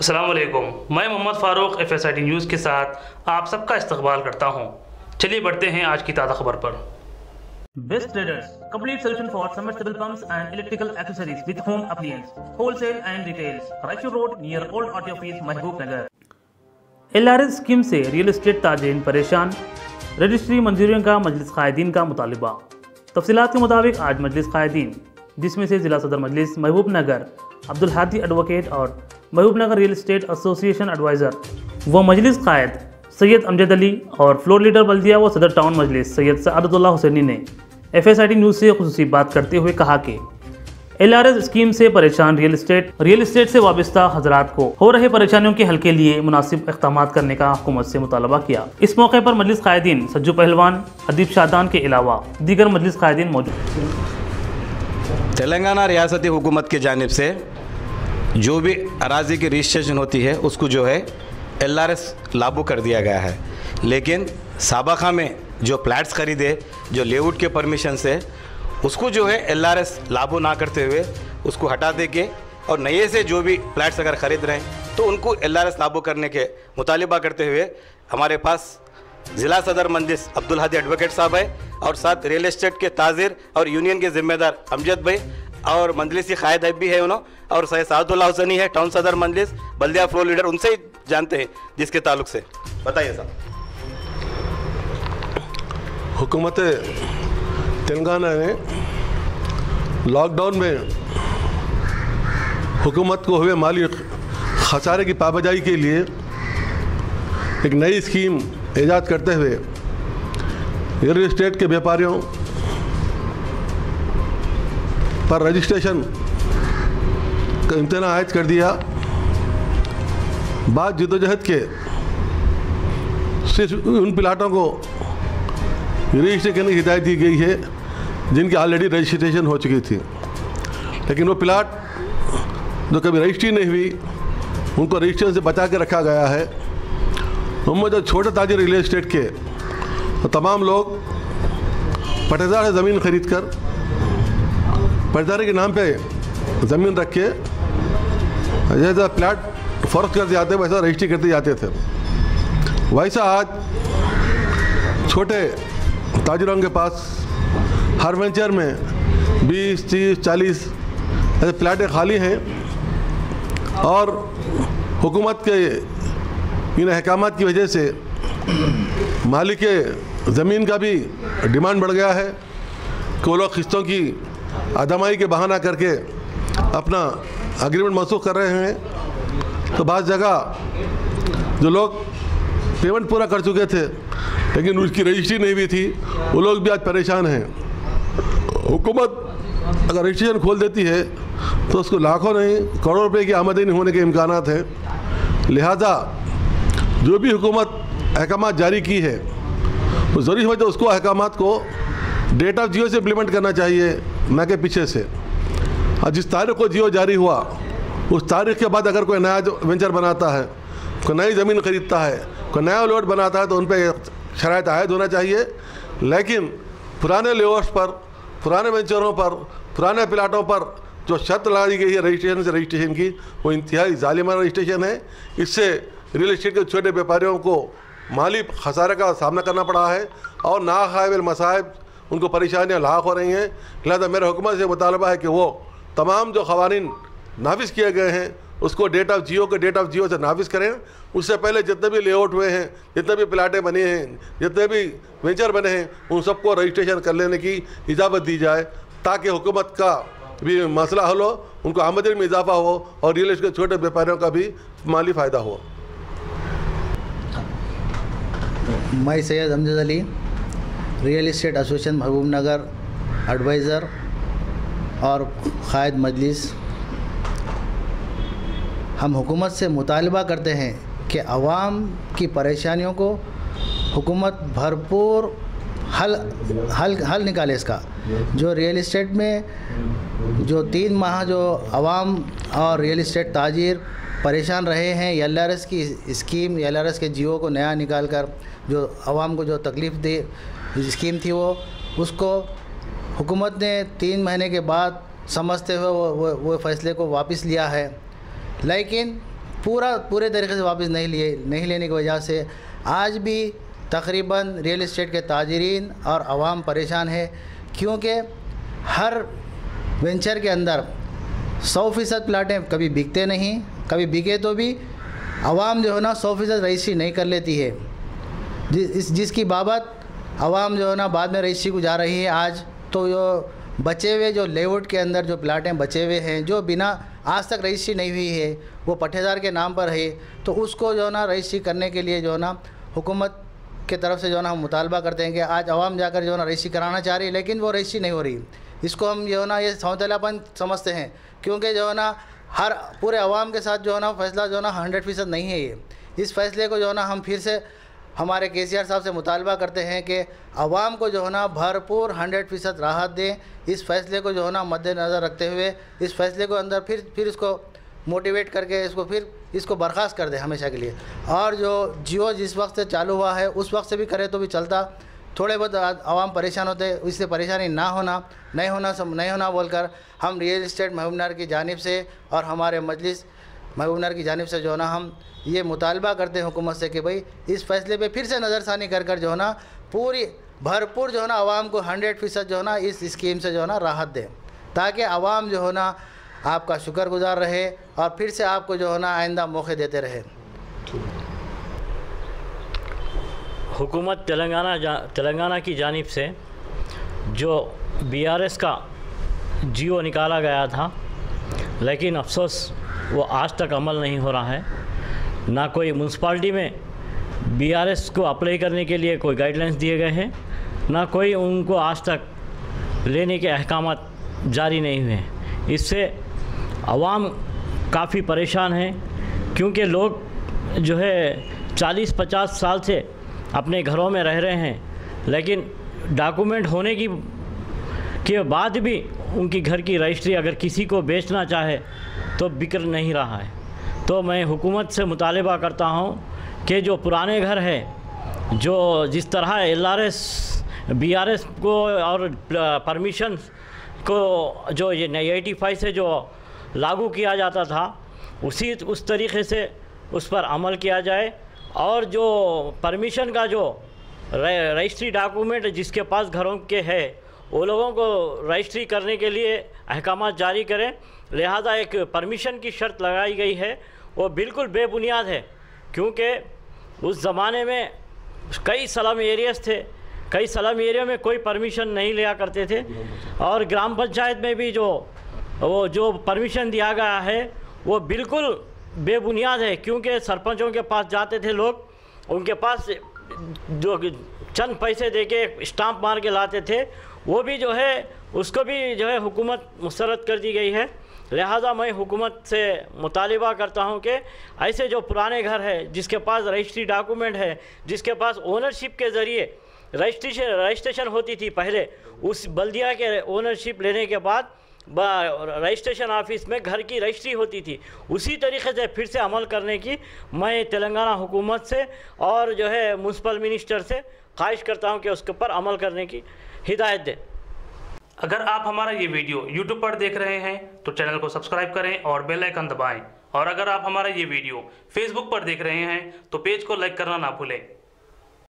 अस्सलाम वालेकुम। मैं मोहम्मद फ़ारूक FSID न्यूज़ के साथ आप सबका इस्तकबाल करता हूँ। चलिए बढ़ते हैं आज की ताज़ा खबर पर। Best traders, complete solution for submersible pumps and electrical accessories with home appliance, wholesale and retail, Raichur road near old RT office, Mehboob Nagar. LRS scheme से रियल एस्टेट ताजिरीन परेशान, रजिस्ट्री मंजूरियों का मजलिस कायदीन का मुतालिबा। तफसीलात के मुताबिक आज मजलिस कायदीन, जिसमें से जिला सदर मजलिस महबूब नगर अब्दुल हादी एडवोकेट और महबूब नगर रियल एस्टेट एसोसिएशन एडवाइज़र व मजलिस कायद सैयद अमजद अली और फ्लोर लीडर बल्दिया व सदर टाउन मजलिस सैयद सआदतुल्लाह हुसैनी ने FSID न्यूज़ से खुसूसी बात करते हुए कहा कि LRS स्कीम से परेशान रियल एस्टेट से वाबस्ता हजरात को हो रहे परेशानियों के हल के लिए मुनासिब इक़दाम करने का हुकूमत से मुतालबा किया। इस मौके पर मजलिस कायदीन सज्जू पहलवान, अदीब शादान के अलावा दीगर मजलिस कायदीन मौजूद। तेलंगाना रियासती हुकूमत की जानिब से जो भी अराज़ी की रजिस्ट्रेशन होती है उसको जो है LRS लागू कर दिया गया है, लेकिन साबका में जो प्लाट्स खरीदे जो लेआउट के परमिशन से उसको जो है LRS लागू ना करते हुए उसको हटा दे के और नए से जो भी प्लाट्स अगर ख़रीद रहे हैं तो उनको LRS लागू करने के मुतालिबा करते हुए हमारे पास ज़िला सदर मजलिस अब्दुल हादी एडवोकेट साहब है और साथ रियल एस्टेट के ताजिर और यूनियन के ज़िम्मेदार अमजद भाई और मजलिसी कायद भी है उन्होंने और सैयद सआदतुल्लाह हुसैनी है टाउन सदर मजलिस बल्दिया फ्लोर लीडर, उनसे ही जानते हैं जिसके ताल्लुक से। बताइए साहब। हुकूमत तेलंगाना ने लॉकडाउन में हुकूमत को हुए माली खसारे की पाबंदी के लिए एक नई स्कीम ईजाद करते हुए रियल एस्टेट के व्यापारियों पर रजिस्ट्रेशन का इम्तना आयद कर दिया। बाद जदोजहद के सिर्फ उन प्लाटों को रजिस्टर करने की हिदायत दी गई है जिनकी ऑलरेडी रजिस्ट्रेशन हो चुकी थी, लेकिन वो प्लाट जो कभी रजिस्ट्री नहीं हुई उनको रजिस्ट्रेशन से बचा के रखा गया है। उनमें जो छोटे ताजिर रियल एस्टेट के तो तमाम लोग पटेदार से ज़मीन खरीद कर पटेदारी के नाम पे ज़मीन रख के जैसा प्लाट फ़र्क करते जाते वैसा रजिस्ट्री करते जाते थे। वैसा आज छोटे ताजिरों के पास हर वेंचर में 20, 30, 40 ऐसे प्लाटें खाली हैं और हुकूमत के इन अहकामात की वजह से मालिक के ज़मीन का भी डिमांड बढ़ गया है कि वो लोग किस्तों की अदमाई के बहाना करके अपना एग्रीमेंट मनसूख कर रहे हैं। तो बाज़ जगह जो लोग पेमेंट पूरा कर चुके थे लेकिन उसकी रजिस्ट्री नहीं भी थी, वो लोग भी आज परेशान हैं। हुकूमत अगर रजिस्ट्रेशन खोल देती है तो उसको लाखों नहीं करोड़ों रुपए की आमदनी होने के इम्कानात हैं। लिहाजा जो भी हुकूमत अहकाम जारी की है वो ज़रूरी हो तो उसको अहकामात को डेट ऑफ जियो से इम्प्लीमेंट करना चाहिए, न कि पीछे से। और जिस तारीख को जियो जारी हुआ उस तारीख के बाद अगर कोई नया वेंचर बनाता है, कोई नई ज़मीन ख़रीदता है, कोई नया लेआउट बनाता है तो उन पर शराइत आयद होना चाहिए। लेकिन पुराने लेआउट्स पर, पुराने वेंचरों पर, पुराने प्लाटों पर जो शर्त लगाई गई है रजिस्ट्रेशन से रजिस्ट्रेशन की, वो इंतहाई ज़ालिमाना रजिस्ट्रेशन है। इससे रियल एस्टेट के छोटे व्यापारियों को माली खसारे का सामना करना पड़ा है और नाकाबिल मसाइब उनको परेशानियाँ लाक हो रही हैं। लिहाजा मेरे हुकूमत से मुतालबा है कि वो तमाम जो क़वानीन नाफिज किए गए हैं उसको डेट ऑफ जियो से नाफिज करें। उससे पहले जितने भी लेआउट हुए हैं, जितने भी प्लाटें बनी हैं, जितने भी वेंचर बने हैं, उन सबको रजिस्ट्रेशन कर लेने की इजाज़त दी जाए ताकि हुकूमत का भी मसला हल हो, उनको आमदनी में इजाफा हो और रियल एस्टेट के छोटे व्यापारियों का भी माली फ़ायदा हो। मैं Syed Amjad Ali, real estate association महबूब नगर एडवाइज़र और कायद मजलिस, हम हुकूमत से मुतालबा करते हैं कि आवाम की परेशानियों को हुकूमत भरपूर हल निकाले। इसका जो रियल एस्टेट में जो 3 माह जो आवाम और रियल एस्टेट ताजिर परेशान रहे हैं, LRS की स्कीम, LRS के जियो को नया निकाल कर जो आवाम को जो तकलीफ़ दे स्कीम थी उसको हुकूमत ने 3 महीने के बाद समझते हुए वो फैसले को वापस लिया है। लेकिन पूरे तरीके से वापस नहीं लेने की वजह से आज भी तकरीबन रियल इस्टेट के ताजरीन और आवाम परेशान है, क्योंकि हर वेंचर के अंदर 100% प्लाटें कभी बिकते नहीं, कभी बिके तो भी आवाम जो है ना 100% रजिस्ट्री नहीं कर लेती है, जिसकी बाबत आवाम जो है ना बाद में रजिस्ट्री को जा रही है। आज तो जो बचे हुए जो लेआउट के अंदर जो प्लाटें बचे हुए हैं, जो बिना आज तक रजिस्ट्री नहीं हुई है, वो पट्टेदार के नाम पर है, तो उसको जो है ना रजिस्ट्री करने के लिए जो है ना हुकूमत के तरफ से जो है ना हम मुतालबा करते हैं कि आज आवाम जाकर जो है ना रजिस्ट्री कराना चाह रही है, लेकिन वो रजिस्ट्री नहीं हो रही। इसको हम जो है ना ये सौतेलापन समझते हैं, क्योंकि जो है ना हर पूरे आवाम के साथ जो है ना फैसला जो है ना 100% नहीं है ये। इस फैसले को जो है ना हम फिर से हमारे केसीआर साहब से मुतालबा करते हैं कि आवाम को जो है ना भरपूर 100% राहत दें। इस फैसले को जो है ना मद्देनज़र रखते हुए इस फैसले को अंदर फिर इसको मोटिवेट करके इसको बर्खास्त कर दें हमेशा के लिए। और जो जियो जिस वक्त से चालू हुआ है उस वक्त से भी करे तो भी चलता, थोड़े बहुत आवाम परेशान होते, इससे परेशानी नहीं होना बोलकर हम रियल इस्टेट महबूबनगर की जानिब से और हमारे मजलिस महबूबनगर की जानिब से जो है ना हम ये मुतालबा करते हैं हुकूमत से कि भाई इस फैसले पे फिर से नज़रसानी कर जो है ना पूरी भरपूर जो है ना आवाम को 100% जो है ना इस स्कीम से जो है ना राहत दें, ताकि आवाम जो है ना आपका शुक्रगुजार रहे और फिर से आपको जो है ना आइंदा मौके देते रहे। हुकूमत तेलंगाना की जानिब से जो BRS का जियो निकाला गया था, लेकिन अफसोस वो आज तक अमल नहीं हो रहा है। ना कोई म्यूनसिपाल्टी में BRS को अप्लाई करने के लिए कोई गाइडलाइंस दिए गए हैं, ना कोई उनको आज तक लेने के अहकामात जारी नहीं हुए हैं। इससे आवाम काफ़ी परेशान है, क्योंकि लोग जो है 40-50 साल से अपने घरों में रह रहे हैं, लेकिन डॉक्यूमेंट होने के बाद भी उनकी घर की रजिस्ट्री अगर किसी को बेचना चाहे तो बिक नहीं रहा है। तो मैं हुकूमत से मुतालबा करता हूँ कि जो पुराने घर है, जो जिस तरह LRS BRS को और परमिशन को जो ये 85 से जो लागू किया जाता था, उस तरीक़े से उस पर अमल किया जाए। और जो परमिशन का जो रजिस्ट्री डॉक्यूमेंट जिसके पास घरों के है, वो लोगों को रजिस्ट्री करने के लिए अहकामात जारी करें। लिहाजा एक परमिशन की शर्त लगाई गई है, वो बिल्कुल बेबुनियाद है, क्योंकि उस ज़माने में कई स्लम एरियाज़ थे, कई स्लम एरिया में कोई परमिशन नहीं लिया करते थे, और ग्राम पंचायत में भी जो परमिशन दिया गया है वो बिल्कुल बेबुनियाद है, क्योंकि सरपंचों के पास जाते थे लोग, उनके पास जो चंद पैसे देके स्टाम्प मार के लाते थे, वो भी जो है उसको भी जो है हुकूमत मुस्तरद कर दी गई है। लिहाजा मैं हुकूमत से मुतालिबा करता हूं कि ऐसे जो पुराने घर है, जिसके पास रजिस्ट्री डॉक्यूमेंट है, जिसके पास ओनरशिप के ज़रिए रजिस्ट्रेशन होती थी पहले, उस बल्दिया के ओनरशिप लेने के बाद रजिस्ट्रेशन ऑफिस में घर की रजिस्ट्री होती थी, उसी तरीके से फिर से अमल करने की मैं तेलंगाना हुकूमत से और जो है म्यूनसिपल मिनिस्टर से ख्वाहिश करता हूं कि उसके ऊपर अमल करने की हिदायत दे। अगर आप हमारा ये वीडियो YouTube पर देख रहे हैं तो चैनल को सब्सक्राइब करें और बेल आइकन दबाएं, और अगर आप हमारा ये वीडियो Facebook पर देख रहे हैं तो पेज को लाइक करना ना भूलें।